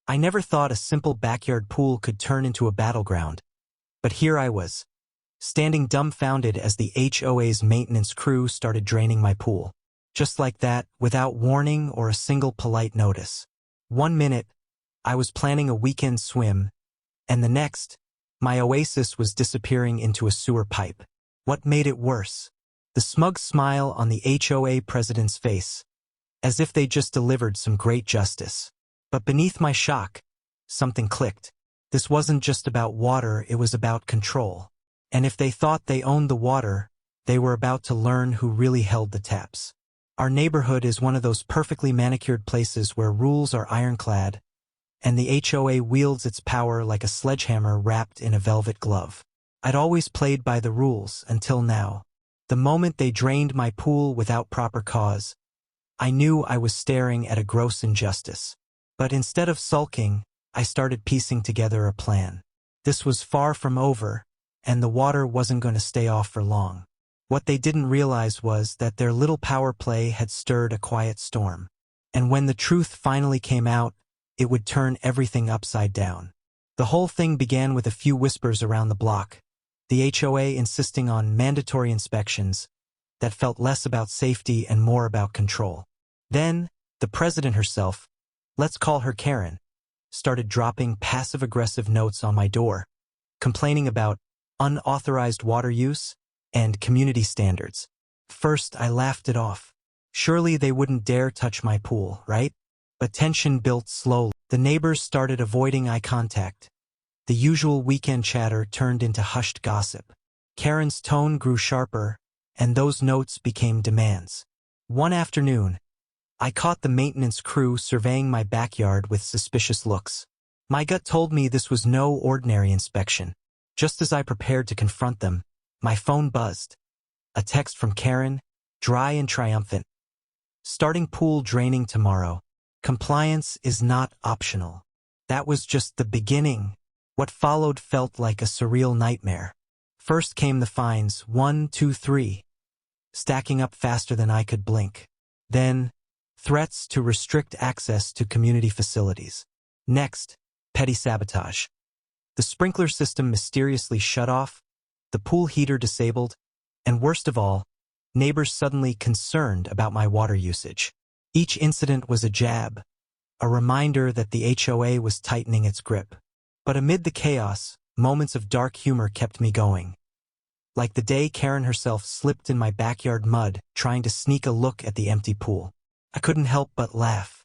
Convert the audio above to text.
I never thought a simple backyard pool could turn into a battleground. But here I was, standing dumbfounded as the HOA's maintenance crew started draining my pool. Just like that, without warning or a single polite notice. One minute, I was planning a weekend swim, and the next, my oasis was disappearing into a sewer pipe. What made it worse? The smug smile on the HOA president's face, as if they just delivered some great justice. But beneath my shock, something clicked. This wasn't just about water, it was about control. And if they thought they owned the water, they were about to learn who really held the taps. Our neighborhood is one of those perfectly manicured places where rules are ironclad, and the HOA wields its power like a sledgehammer wrapped in a velvet glove. I'd always played by the rules until now. The moment they drained my pool without proper cause, I knew I was staring at a gross injustice. But instead of sulking, I started piecing together a plan. This was far from over, and the water wasn't going to stay off for long. What they didn't realize was that their little power play had stirred a quiet storm. And when the truth finally came out, it would turn everything upside down. The whole thing began with a few whispers around the block, the HOA insisting on mandatory inspections that felt less about safety and more about control. Then, the president herself, let's call her Karen, started dropping passive-aggressive notes on my door, complaining about unauthorized water use and community standards. First, I laughed it off. Surely they wouldn't dare touch my pool, right? But tension built slowly. The neighbors started avoiding eye contact. The usual weekend chatter turned into hushed gossip. Karen's tone grew sharper, and those notes became demands. One afternoon, I caught the maintenance crew surveying my backyard with suspicious looks. My gut told me this was no ordinary inspection. Just as I prepared to confront them, my phone buzzed. A text from Karen, dry and triumphant. Starting pool draining tomorrow. Compliance is not optional. That was just the beginning. What followed felt like a surreal nightmare. First came the fines, 1, 2, 3, stacking up faster than I could blink. Then, threats to restrict access to community facilities. Next, petty sabotage. The sprinkler system mysteriously shut off, the pool heater disabled, and worst of all, neighbors suddenly concerned about my water usage. Each incident was a jab, a reminder that the HOA was tightening its grip. But amid the chaos, moments of dark humor kept me going. Like the day Karen herself slipped in my backyard mud trying to sneak a look at the empty pool. I couldn't help but laugh.